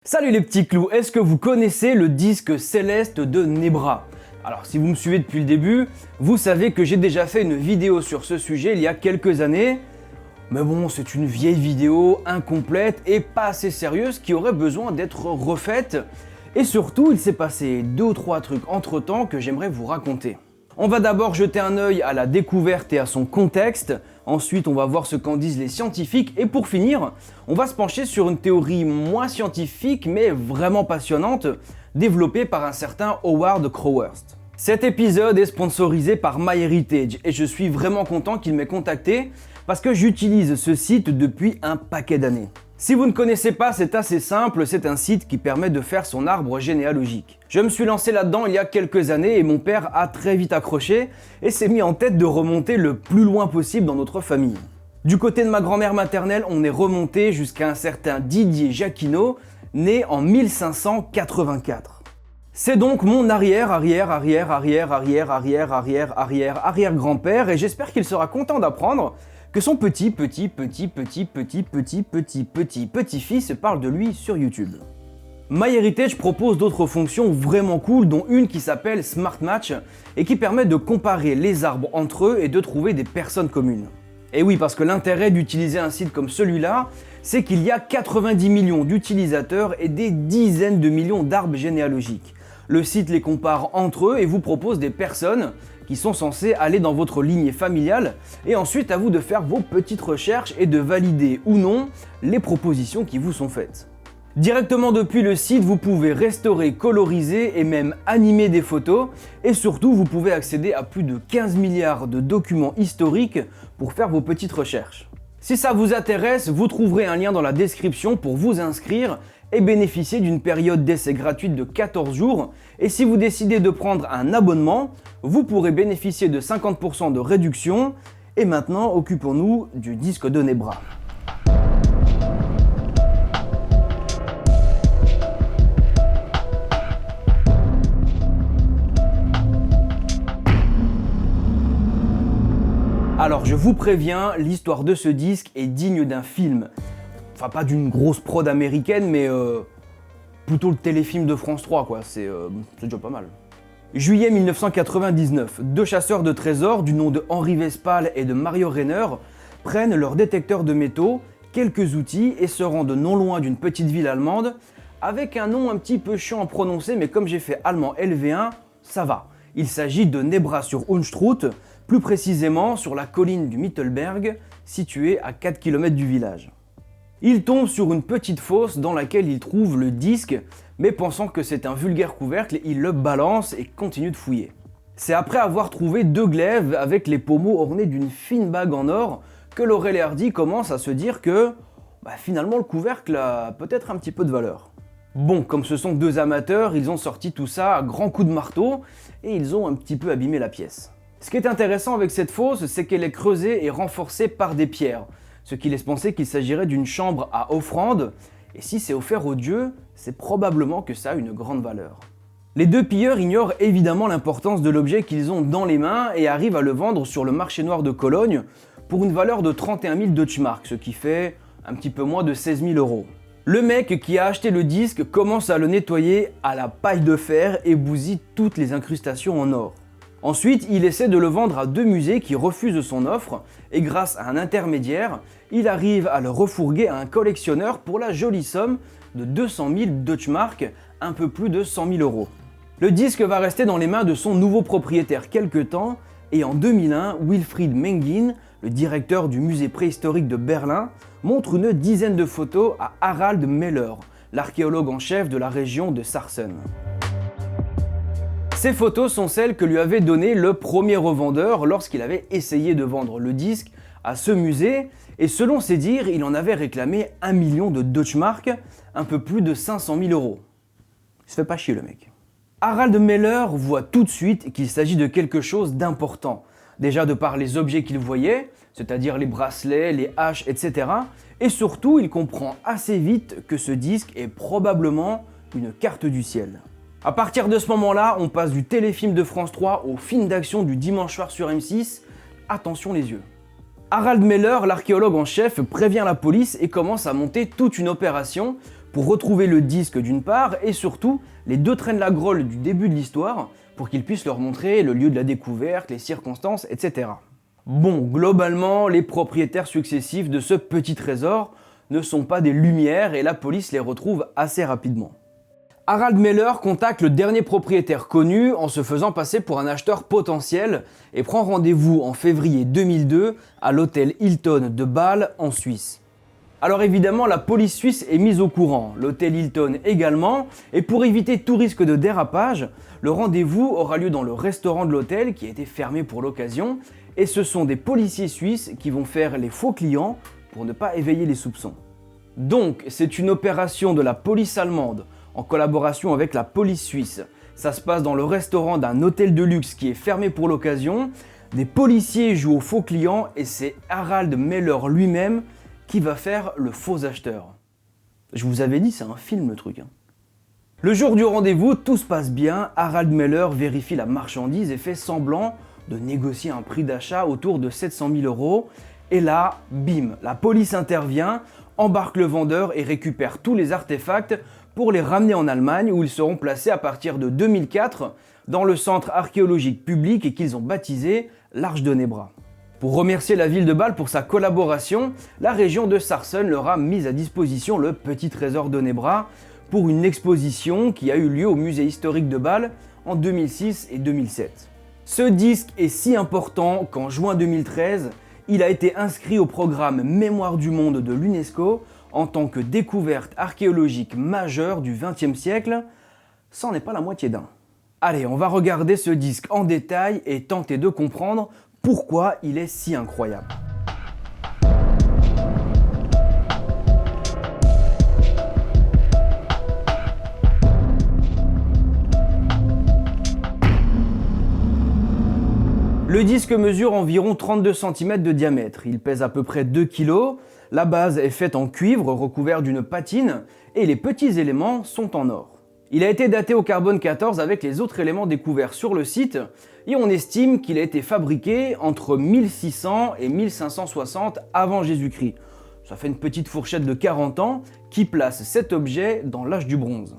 Salut les petits clous, est-ce que vous connaissez le disque céleste de Nebra? Alors si vous me suivez depuis le début, vous savez que j'ai déjà fait une vidéo sur ce sujet il y a quelques années. Mais bon, c'est une vieille vidéo, incomplète et pas assez sérieuse qui aurait besoin d'être refaite. Et surtout, il s'est passé 2 ou 3 trucs entre temps que j'aimerais vous raconter. On va d'abord jeter un œil à la découverte et à son contexte, ensuite on va voir ce qu'en disent les scientifiques, et pour finir, on va se pencher sur une théorie moins scientifique mais vraiment passionnante, développée par un certain Howard Crowhurst. Cet épisode est sponsorisé par MyHeritage, et je suis vraiment content qu'il m'ait contacté, parce que j'utilise ce site depuis un paquet d'années. Si vous ne connaissez pas, c'est assez simple, c'est un site qui permet de faire son arbre généalogique. Je me suis lancé là-dedans il y a quelques années et mon père a très vite accroché et s'est mis en tête de remonter le plus loin possible dans notre famille. Du côté de ma grand-mère maternelle, on est remonté jusqu'à un certain Didier Jacquinot, né en 1584. C'est donc mon arrière-grand-père et j'espère qu'il sera content d'apprendre que son petit-fils parle de lui sur YouTube. MyHeritage propose d'autres fonctions vraiment cool, dont une qui s'appelle Smart Match et qui permet de comparer les arbres entre eux et de trouver des personnes communes. Et oui, parce que l'intérêt d'utiliser un site comme celui-là, c'est qu'il y a 90 millions d'utilisateurs et des dizaines de millions d'arbres généalogiques. Le site les compare entre eux et vous propose des personnes qui sont censées aller dans votre lignée familiale, et ensuite à vous de faire vos petites recherches et de valider ou non les propositions qui vous sont faites. Directement depuis le site, vous pouvez restaurer, coloriser et même animer des photos, et surtout vous pouvez accéder à plus de 15 milliards de documents historiques pour faire vos petites recherches. Si ça vous intéresse, vous trouverez un lien dans la description pour vous inscrire et bénéficier d'une période d'essai gratuite de 14 jours, et si vous décidez de prendre un abonnement, vous pourrez bénéficier de 50% de réduction. Et maintenant, occupons-nous du disque de Nebra. Alors je vous préviens, l'histoire de ce disque est digne d'un film. Enfin pas d'une grosse prod américaine, mais plutôt le téléfilm de France 3 quoi, c'est déjà pas mal. Juillet 1999, 2 chasseurs de trésors du nom de Henri Vespal et de Mario Renner prennent leur détecteur de métaux, quelques outils et se rendent non loin d'une petite ville allemande avec un nom un petit peu chiant à prononcer, mais comme j'ai fait allemand LV1, ça va. Il s'agit de Nebra-sur-Unstrut, plus précisément sur la colline du Mittelberg, située à 4 km du village. Il tombe sur une petite fosse dans laquelle il trouve le disque, mais pensant que c'est un vulgaire couvercle, il le balance et continue de fouiller. C'est après avoir trouvé 2 glaives avec les pommeaux ornés d'une fine bague en or que Laurel et Hardy commence à se dire que finalement le couvercle a peut-être un petit peu de valeur. Bon, comme ce sont 2 amateurs, ils ont sorti tout ça à grands coups de marteau et ils ont un petit peu abîmé la pièce. Ce qui est intéressant avec cette fosse, c'est qu'elle est creusée et renforcée par des pierres, ce qui laisse penser qu'il s'agirait d'une chambre à offrande, et si c'est offert aux dieux, c'est probablement que ça a une grande valeur. Les 2 pilleurs ignorent évidemment l'importance de l'objet qu'ils ont dans les mains et arrivent à le vendre sur le marché noir de Cologne pour une valeur de 31 000 Deutschmark, ce qui fait un petit peu moins de 16 000 €. Le mec qui a acheté le disque commence à le nettoyer à la paille de fer et bousille toutes les incrustations en or. Ensuite, il essaie de le vendre à 2 musées qui refusent son offre, et grâce à un intermédiaire, il arrive à le refourguer à un collectionneur pour la jolie somme de 200 000 Deutschmark, un peu plus de 100 000 €. Le disque va rester dans les mains de son nouveau propriétaire quelque temps, et en 2001, Wilfried Mengin, le directeur du musée préhistorique de Berlin, montre une dizaine de photos à Harald Meller, l'archéologue en chef de la région de Sachsen. Ces photos sont celles que lui avait données le premier revendeur lorsqu'il avait essayé de vendre le disque à ce musée, et selon ses dires, il en avait réclamé 1 million de Deutschmark, un peu plus de 500 000 €. Il se fait pas chier le mec. Harald Meller voit tout de suite qu'il s'agit de quelque chose d'important, déjà de par les objets qu'il voyait, c'est-à-dire les bracelets, les haches, etc. Et surtout, il comprend assez vite que ce disque est probablement une carte du ciel. À partir de ce moment-là, on passe du téléfilm de France 3 au film d'action du dimanche soir sur M6. Attention les yeux. Harald Meller, l'archéologue en chef, prévient la police et commence à monter toute une opération pour retrouver le disque d'une part, et surtout, les deux traînent la Grolle du début de l'histoire pour qu'ils puissent leur montrer le lieu de la découverte, les circonstances, etc. Bon, globalement, les propriétaires successifs de ce petit trésor ne sont pas des lumières et la police les retrouve assez rapidement. Harald Meller contacte le dernier propriétaire connu en se faisant passer pour un acheteur potentiel et prend rendez-vous en février 2002 à l'hôtel Hilton de Bâle en Suisse. Alors évidemment, la police suisse est mise au courant, l'hôtel Hilton également, et pour éviter tout risque de dérapage, le rendez-vous aura lieu dans le restaurant de l'hôtel qui a été fermé pour l'occasion, et ce sont des policiers suisses qui vont faire les faux clients pour ne pas éveiller les soupçons. Donc, c'est une opération de la police allemande en collaboration avec la police suisse. Ça se passe dans le restaurant d'un hôtel de luxe qui est fermé pour l'occasion, des policiers jouent aux faux clients et c'est Harald Meller lui-même qui va faire le faux acheteur. Je vous avais dit, c'est un film le truc. Le jour du rendez-vous, tout se passe bien, Harald Meller vérifie la marchandise et fait semblant de négocier un prix d'achat autour de 700 000 €. Et là, bim, la police intervient, embarque le vendeur et récupère tous les artefacts pour les ramener en Allemagne où ils seront placés à partir de 2004 dans le centre archéologique public et qu'ils ont baptisé l'Arche de Nebra. Pour remercier la ville de Bâle pour sa collaboration, la région de Sarsen leur a mis à disposition le petit trésor de Nebra pour une exposition qui a eu lieu au musée historique de Bâle en 2006 et 2007. Ce disque est si important qu'en juin 2013, il a été inscrit au programme Mémoire du monde de l'UNESCO en tant que découverte archéologique majeure du XXe siècle. Ça n'en est pas la moitié d'un. Allez, on va regarder ce disque en détail et tenter de comprendre pourquoi il est si incroyable. Le disque mesure environ 32 cm de diamètre, il pèse à peu près 2 kg, la base est faite en cuivre recouvert d'une patine et les petits éléments sont en or. Il a été daté au carbone 14 avec les autres éléments découverts sur le site et on estime qu'il a été fabriqué entre 1600 et 1560 avant Jésus-Christ. Ça fait une petite fourchette de 40 ans qui place cet objet dans l'âge du bronze.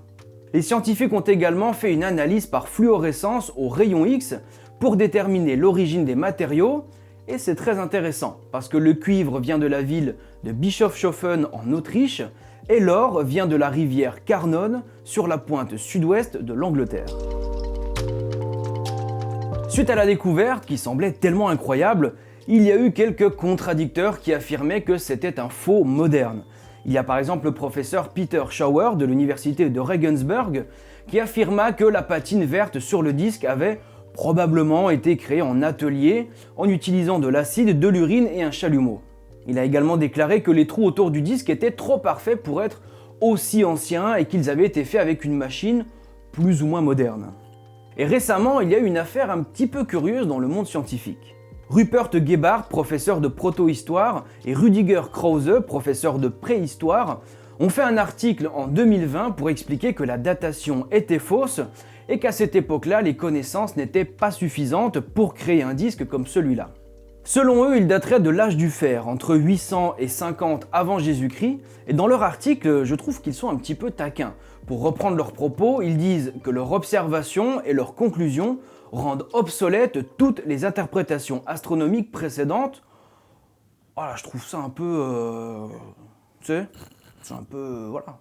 Les scientifiques ont également fait une analyse par fluorescence au rayon X pour déterminer l'origine des matériaux et c'est très intéressant parce que le cuivre vient de la ville de Bischofshofen en Autriche et l'or vient de la rivière Carnot sur la pointe sud-ouest de l'Angleterre. Suite à la découverte, qui semblait tellement incroyable, il y a eu quelques contradicteurs qui affirmaient que c'était un faux moderne. Il y a par exemple le professeur Peter Schauer de l'université de Regensburg qui affirma que la patine verte sur le disque avait probablement été créée en atelier en utilisant de l'acide, de l'urine et un chalumeau. Il a également déclaré que les trous autour du disque étaient trop parfaits pour être aussi anciens et qu'ils avaient été faits avec une machine plus ou moins moderne. Et récemment, il y a eu une affaire un petit peu curieuse dans le monde scientifique. Rupert Gebhardt, professeur de proto-histoire, et Rüdiger Krause, professeur de préhistoire, ont fait un article en 2020 pour expliquer que la datation était fausse et qu'à cette époque-là, les connaissances n'étaient pas suffisantes pour créer un disque comme celui-là. Selon eux, il daterait de l'âge du fer, entre 800 et 50 avant Jésus-Christ, et dans leur article, je trouve qu'ils sont un petit peu taquins. Pour reprendre leurs propos, ils disent que leur observation et leurs conclusions rendent obsolètes toutes les interprétations astronomiques précédentes. Voilà, je trouve ça un peu... tu sais, c'est un peu... voilà.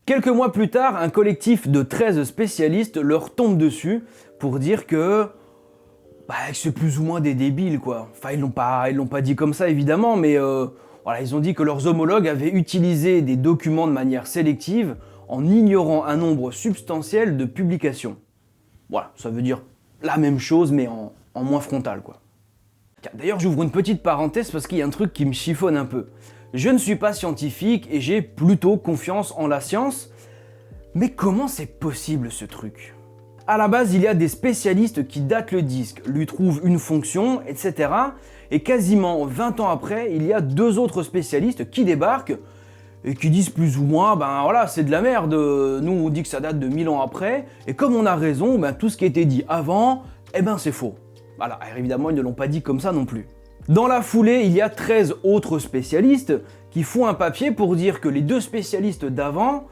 Quelques mois plus tard, un collectif de 13 spécialistes leur tombe dessus pour dire que c'est plus ou moins des débiles quoi. Enfin ils l'ont pas dit comme ça évidemment, mais voilà, ils ont dit que leurs homologues avaient utilisé des documents de manière sélective en ignorant un nombre substantiel de publications. Voilà, ça veut dire la même chose mais en moins frontal quoi. D'ailleurs j'ouvre une petite parenthèse parce qu'il y a un truc qui me chiffonne un peu. Je ne suis pas scientifique et j'ai plutôt confiance en la science, mais comment c'est possible ce truc ? À la base, il y a des spécialistes qui datent le disque, lui trouvent une fonction, etc. Et quasiment 20 ans après, il y a deux autres spécialistes qui débarquent et qui disent plus ou moins, voilà, c'est de la merde, nous on dit que ça date de 1000 ans après, et comme on a raison, tout ce qui a été dit avant, c'est faux. Voilà, alors, évidemment, ils ne l'ont pas dit comme ça non plus. Dans la foulée, il y a 13 autres spécialistes qui font un papier pour dire que les deux spécialistes d'avant,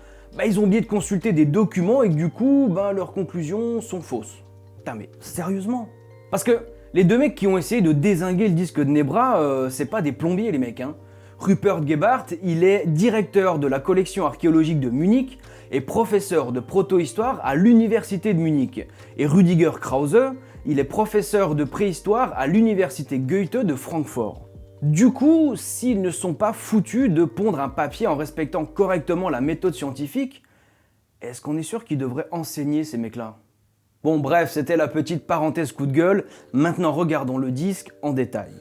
ils ont oublié de consulter des documents et que du coup, leurs conclusions sont fausses. Putain mais sérieusement? Parce que les deux mecs qui ont essayé de dézinguer le disque de Nebra, c'est pas des plombiers les mecs, hein. Rupert Gebhardt, il est directeur de la collection archéologique de Munich et professeur de proto-histoire à l'université de Munich. Et Rüdiger Krause, il est professeur de préhistoire à l'université Goethe de Francfort. Du coup, s'ils ne sont pas foutus de pondre un papier en respectant correctement la méthode scientifique, est-ce qu'on est sûr qu'ils devraient enseigner ces mecs-là? Bon bref, c'était la petite parenthèse coup de gueule, maintenant regardons le disque en détail.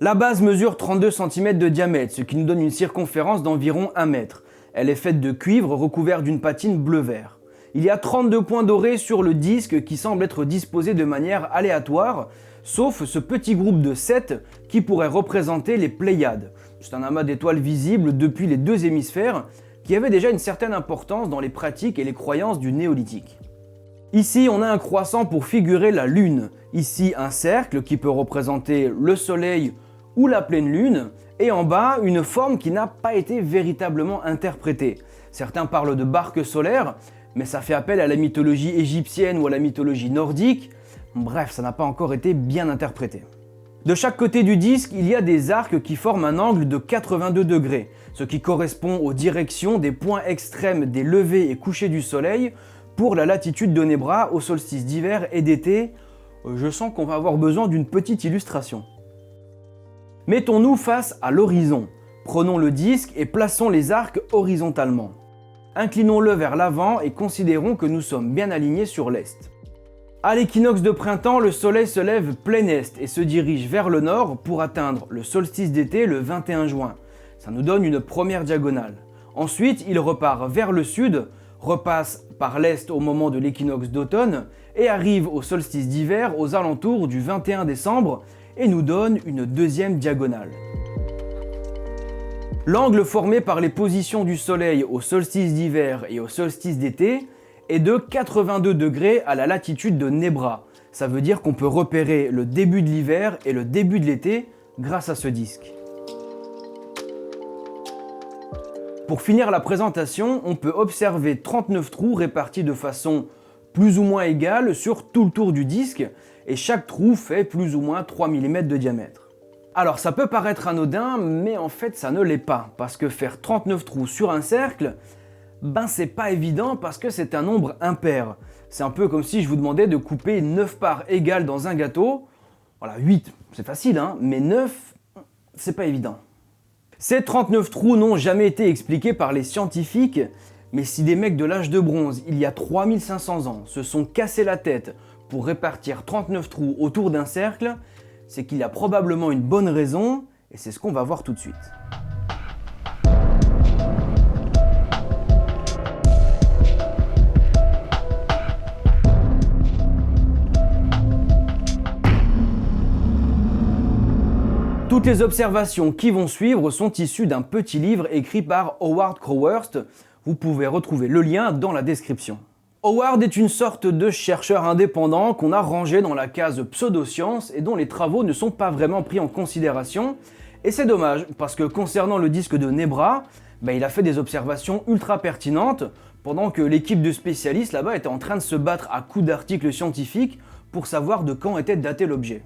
La base mesure 32 cm de diamètre, ce qui nous donne une circonférence d'environ 1 mètre. Elle est faite de cuivre recouvert d'une patine bleu-vert. Il y a 32 points dorés sur le disque qui semblent être disposés de manière aléatoire, sauf ce petit groupe de 7 qui pourrait représenter les Pléiades. C'est un amas d'étoiles visibles depuis les deux hémisphères qui avait déjà une certaine importance dans les pratiques et les croyances du néolithique. Ici, on a un croissant pour figurer la Lune. Ici, un cercle qui peut représenter le Soleil ou la pleine Lune. Et en bas, une forme qui n'a pas été véritablement interprétée. Certains parlent de barque solaire, mais ça fait appel à la mythologie égyptienne ou à la mythologie nordique. Bref, ça n'a pas encore été bien interprété. De chaque côté du disque, il y a des arcs qui forment un angle de 82 degrés, ce qui correspond aux directions des points extrêmes des levées et couchers du Soleil pour la latitude de Nebra au solstice d'hiver et d'été. Je sens qu'on va avoir besoin d'une petite illustration. Mettons-nous face à l'horizon. Prenons le disque et plaçons les arcs horizontalement. Inclinons-le vers l'avant et considérons que nous sommes bien alignés sur l'est. À l'équinoxe de printemps, le soleil se lève plein est et se dirige vers le nord pour atteindre le solstice d'été le 21 juin. Ça nous donne une première diagonale. Ensuite, il repart vers le sud, repasse par l'est au moment de l'équinoxe d'automne et arrive au solstice d'hiver aux alentours du 21 décembre et nous donne une deuxième diagonale. L'angle formé par les positions du soleil au solstice d'hiver et au solstice d'été est de 82 degrés à la latitude de Nebra. Ça veut dire qu'on peut repérer le début de l'hiver et le début de l'été grâce à ce disque. Pour finir la présentation, on peut observer 39 trous répartis de façon plus ou moins égale sur tout le tour du disque, et chaque trou fait plus ou moins 3 mm de diamètre. Alors ça peut paraître anodin, mais en fait ça ne l'est pas, parce que faire 39 trous sur un cercle, c'est pas évident parce que c'est un nombre impair. C'est un peu comme si je vous demandais de couper 9 parts égales dans un gâteau. Voilà, 8, c'est facile, hein, mais 9, c'est pas évident. Ces 39 trous n'ont jamais été expliqués par les scientifiques, mais si des mecs de l'âge de bronze, il y a 3500 ans, se sont cassés la tête pour répartir 39 trous autour d'un cercle, c'est qu'il y a probablement une bonne raison, et c'est ce qu'on va voir tout de suite. Toutes les observations qui vont suivre sont issues d'un petit livre écrit par Howard Crowhurst. Vous pouvez retrouver le lien dans la description. Howard est une sorte de chercheur indépendant qu'on a rangé dans la case pseudosciences et dont les travaux ne sont pas vraiment pris en considération. Et c'est dommage, parce que concernant le disque de Nebra, il a fait des observations ultra pertinentes, pendant que l'équipe de spécialistes là-bas était en train de se battre à coups d'articles scientifiques pour savoir de quand était daté l'objet.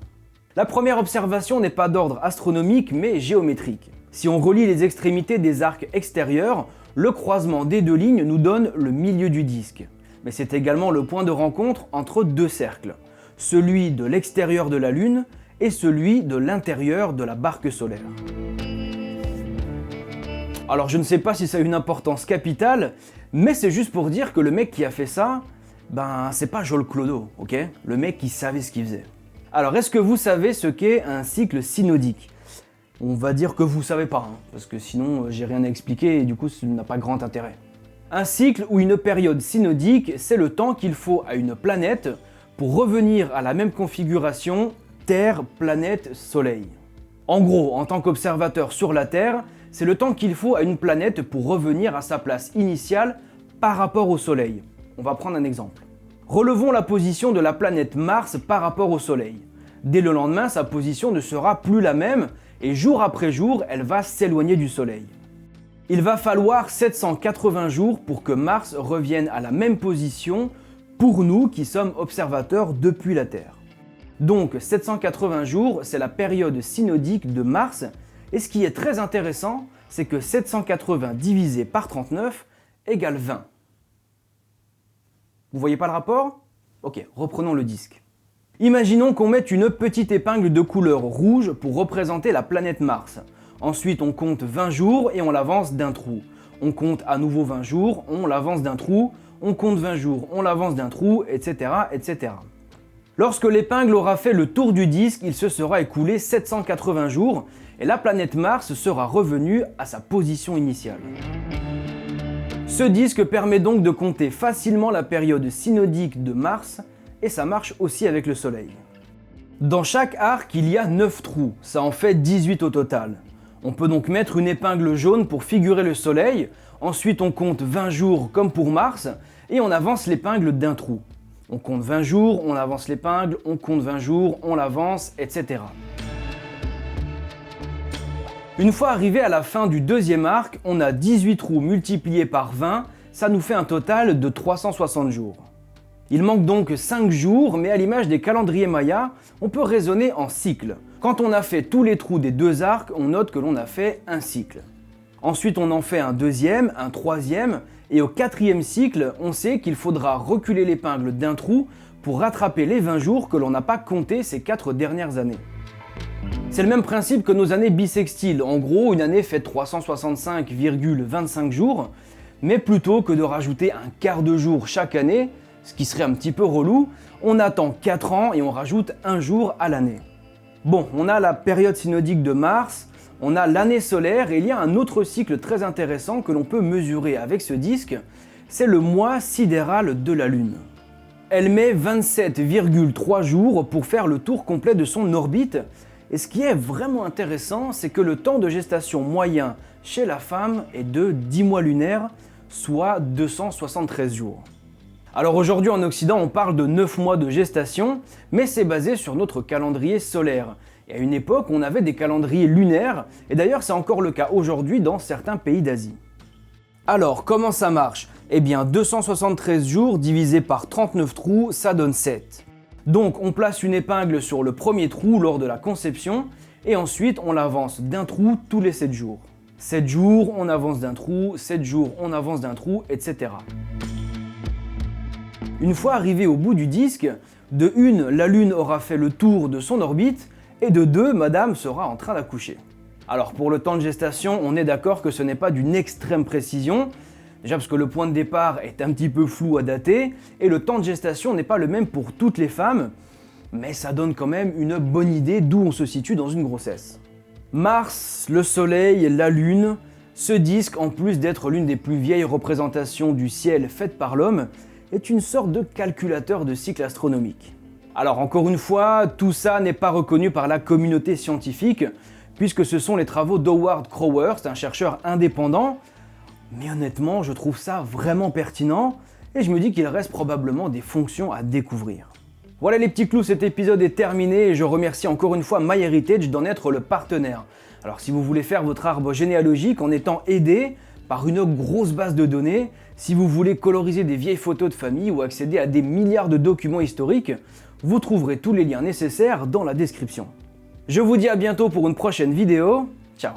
La première observation n'est pas d'ordre astronomique, mais géométrique. Si on relie les extrémités des arcs extérieurs, le croisement des deux lignes nous donne le milieu du disque. Mais c'est également le point de rencontre entre deux cercles, celui de l'extérieur de la Lune et celui de l'intérieur de la barque solaire. Alors je ne sais pas si ça a une importance capitale, mais c'est juste pour dire que le mec qui a fait ça, c'est pas Joel Clodo, ok? Le mec qui savait ce qu'il faisait. Alors est-ce que vous savez ce qu'est un cycle synodique? On va dire que vous savez pas, parce que sinon j'ai rien à expliquer et du coup ça n'a pas grand intérêt. Un cycle ou une période synodique, c'est le temps qu'il faut à une planète pour revenir à la même configuration Terre, planète, Soleil. En gros, en tant qu'observateur sur la Terre, c'est le temps qu'il faut à une planète pour revenir à sa place initiale par rapport au Soleil. On va prendre un exemple. Relevons la position de la planète Mars par rapport au Soleil. Dès le lendemain, sa position ne sera plus la même et jour après jour, elle va s'éloigner du Soleil. Il va falloir 780 jours pour que Mars revienne à la même position pour nous qui sommes observateurs depuis la Terre. Donc 780 jours, c'est la période synodique de Mars, et ce qui est très intéressant, c'est que 780 divisé par 39 égale 20. Vous voyez pas le rapport? Ok, reprenons le disque. Imaginons qu'on mette une petite épingle de couleur rouge pour représenter la planète Mars. Ensuite, on compte 20 jours et on l'avance d'un trou. On compte à nouveau 20 jours, on l'avance d'un trou, on compte 20 jours, on l'avance d'un trou, etc., etc. Lorsque l'épingle aura fait le tour du disque, il se sera écoulé 780 jours et la planète Mars sera revenue à sa position initiale. Ce disque permet donc de compter facilement la période synodique de Mars et ça marche aussi avec le Soleil. Dans chaque arc, il y a 9 trous, ça en fait 18 au total. On peut donc mettre une épingle jaune pour figurer le Soleil, ensuite on compte 20 jours comme pour Mars et on avance l'épingle d'un trou. On compte 20 jours, on avance l'épingle, on compte 20 jours, on l'avance, etc. Une fois arrivé à la fin du deuxième arc, on a 18 trous multipliés par 20, ça nous fait un total de 360 jours. Il manque donc 5 jours, mais à l'image des calendriers mayas, on peut raisonner en cycles. Quand on a fait tous les trous des deux arcs, on note que l'on a fait un cycle. Ensuite, on en fait un deuxième, un troisième, et au quatrième cycle, on sait qu'il faudra reculer l'épingle d'un trou pour rattraper les 20 jours que l'on n'a pas comptés ces 4 dernières années. C'est le même principe que nos années bissextiles. En gros, une année fait 365,25 jours, mais plutôt que de rajouter un quart de jour chaque année, ce qui serait un petit peu relou, on attend 4 ans et on rajoute un jour à l'année. Bon, on a la période synodique de Mars, on a l'année solaire et il y a un autre cycle très intéressant que l'on peut mesurer avec ce disque, c'est le mois sidéral de la Lune. Elle met 27,3 jours pour faire le tour complet de son orbite, et ce qui est vraiment intéressant, c'est que le temps de gestation moyen chez la femme est de 10 mois lunaires, soit 273 jours. Alors aujourd'hui en Occident, on parle de 9 mois de gestation, mais c'est basé sur notre calendrier solaire. Et à une époque, on avait des calendriers lunaires, et d'ailleurs c'est encore le cas aujourd'hui dans certains pays d'Asie. Alors, comment ça marche? Eh bien, 273 jours divisé par 39 trous, ça donne 7. Donc, on place une épingle sur le premier trou lors de la conception, et ensuite on l'avance d'un trou tous les 7 jours. 7 jours, on avance d'un trou, 7 jours, on avance d'un trou, etc. Une fois arrivé au bout du disque, de 1, la Lune aura fait le tour de son orbite, et de 2, Madame sera en train d'accoucher. Alors pour le temps de gestation, on est d'accord que ce n'est pas d'une extrême précision, déjà parce que le point de départ est un petit peu flou à dater, et le temps de gestation n'est pas le même pour toutes les femmes, mais ça donne quand même une bonne idée d'où on se situe dans une grossesse. Mars, le Soleil, la Lune, ce disque, en plus d'être l'une des plus vieilles représentations du ciel faites par l'homme, est une sorte de calculateur de cycle astronomique. Alors encore une fois, tout ça n'est pas reconnu par la communauté scientifique, puisque ce sont les travaux d'Howard Crowhurst, un chercheur indépendant, mais honnêtement, je trouve ça vraiment pertinent, et je me dis qu'il reste probablement des fonctions à découvrir. Voilà les petits clous, cet épisode est terminé, et je remercie encore une fois MyHeritage d'en être le partenaire. Alors si vous voulez faire votre arbre généalogique en étant aidé par une grosse base de données, si vous voulez coloriser des vieilles photos de famille ou accéder à des milliards de documents historiques, vous trouverez tous les liens nécessaires dans la description. Je vous dis à bientôt pour une prochaine vidéo. Ciao!